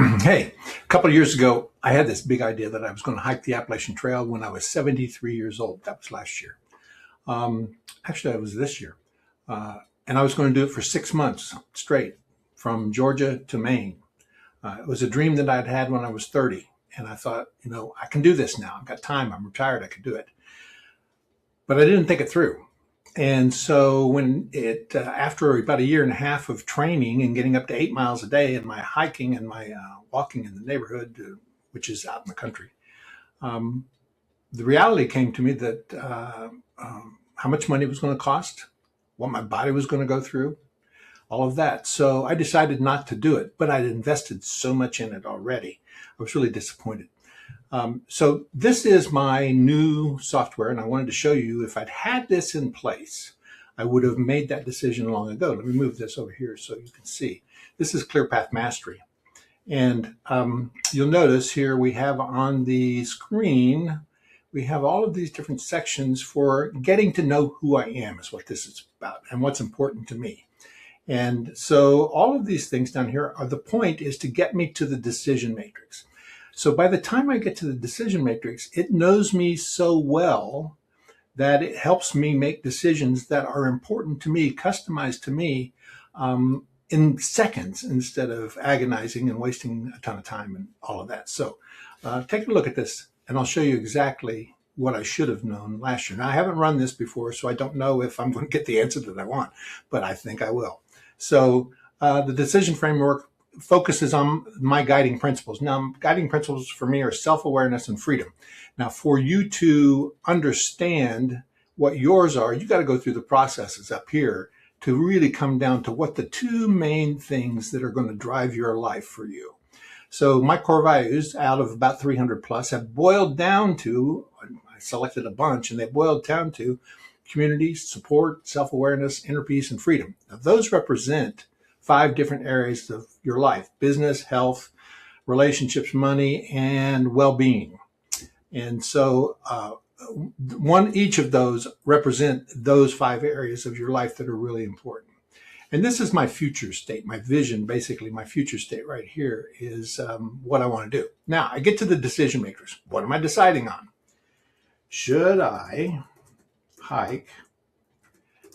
Hey, a couple of years ago, I had this big idea that I was going to hike the Appalachian Trail when I was 73 years old. That was last year. Actually, it was this year. And I was going to do it for 6 months straight from Georgia to Maine. It was a dream that I'd had when I was 30. And I thought, I can do this now. I've got time. I'm retired. I can do it. But I didn't think it through. And so after about a year and a half of training and getting up to 8 miles a day and my hiking and my walking in the neighborhood, which is out in the country, um, the reality came to me that how much money it was going to cost, what my body was going to go through, all of that. So I decided not to do it, but I'd invested so much in it already. I was really disappointed. So this is my new software, and I wanted to show you if I'd had this in place, I would have made that decision long ago. Let me move this over here so you can see. This is ClearPath Mastery. And you'll notice here we have on the screen, we have all of these different sections for getting to know who I am is what this is about and what's important to me. And so all of these things down here the point is to get me to the decision matrix. So by the time I get to the decision matrix, it knows me so well that it helps me make decisions that are important to me, customized to me, in seconds instead of agonizing and wasting a ton of time and all of that. So take a look at this and I'll show you exactly what I should have known last year. Now, I haven't run this before, so I don't know if I'm going to get the answer that I want, but I think I will. So the decision framework focuses on my guiding principles. Now, guiding principles for me are self-awareness and freedom. Now, for you to understand what yours are, you got to go through the processes up here to really come down to what the two main things that are going to drive your life for you. So my core values out of about 300 plus have boiled down to, I selected a bunch, and they boiled down to community, support, self-awareness, inner peace, and freedom. Now, those represent 5 different areas of your life: business, health, relationships, money, and well-being. And so each of those represent those 5 areas of your life that are really important. And this is my future state, my vision. Basically, my future state right here is what I want to do. Now, I get to the decision matrix. What am I deciding on? Should I hike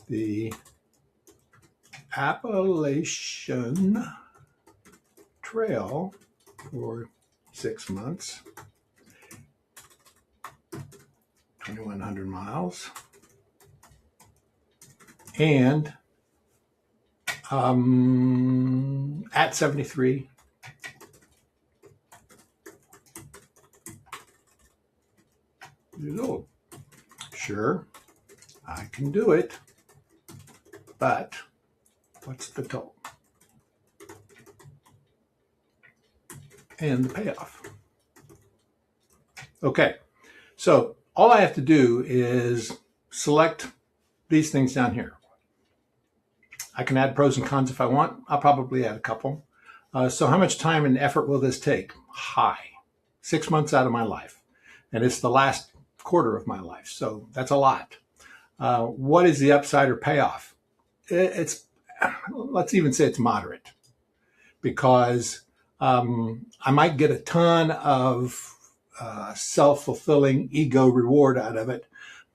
the Appalachian Trail for 6 months, 2,100 miles, and at 73 years old? Sure, I can do it, but what's the toll and the payoff? Okay, so all I have to do is select these things down here. I can add pros and cons if I want. I'll probably add a couple. So how much time and effort will this take? High. 6 months out of my life. And it's the last quarter of my life. So that's a lot. What is the upside or payoff? Let's even say it's moderate, because I might get a ton of self-fulfilling ego reward out of it,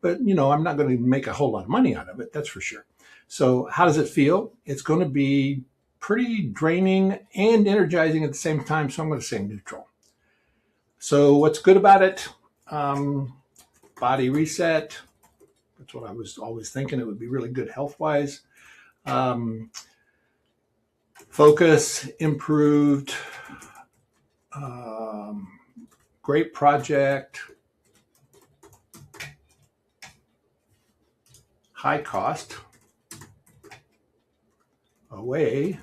but I'm not going to make a whole lot of money out of it, that's for sure. So how does it feel? It's going to be pretty draining and energizing at the same time, so I'm going to say neutral. So what's good about it? Body reset. That's what I was always thinking. It would be really good health-wise. Focus improved. Great project. High cost. Away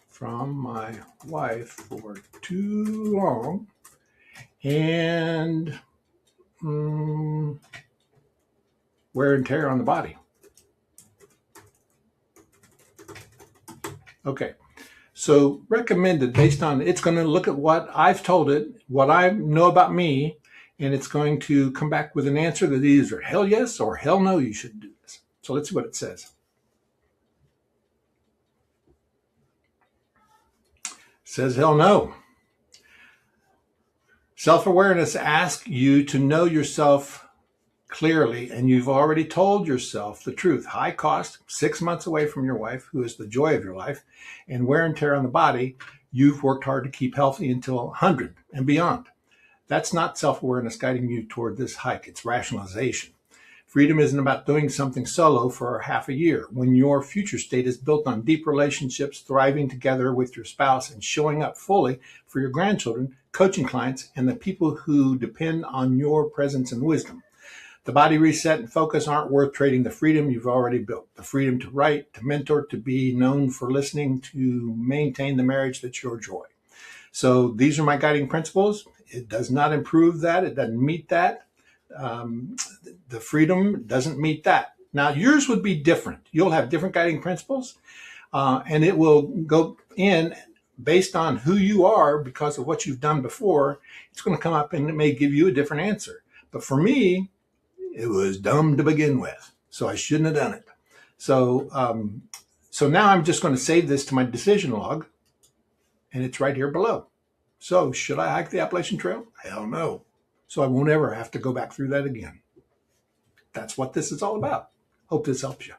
from my wife for too long. And wear and tear on the body. Okay, so recommended based on, it's going to look at what I've told it, what I know about me, and it's going to come back with an answer that is either hell yes or hell no, you should do this. So let's see what it says. It says hell no. Self-awareness asks you to know yourself clearly, and you've already told yourself the truth. High cost, 6 months away from your wife, who is the joy of your life, and wear and tear on the body. You've worked hard to keep healthy until 100 and beyond. That's not self-awareness guiding you toward this hike. It's rationalization. Freedom isn't about doing something solo for half a year. When your future state is built on deep relationships, thriving together with your spouse, and showing up fully for your grandchildren, coaching clients, and the people who depend on your presence and wisdom. The body reset and focus aren't worth trading the freedom you've already built. The freedom to write, to mentor, to be known for listening, to maintain the marriage that's your joy. So these are my guiding principles. It does not improve that. It doesn't meet that. The freedom doesn't meet that. Now, yours would be different. You'll have different guiding principles, and it will go in based on who you are because of what you've done before. It's going to come up and it may give you a different answer. But for me, it was dumb to begin with, so I shouldn't have done it. So now I'm just going to save this to my decision log, and it's right here below. So should I hike the Appalachian Trail? Hell no. So I won't ever have to go back through that again. That's what this is all about. Hope this helps you.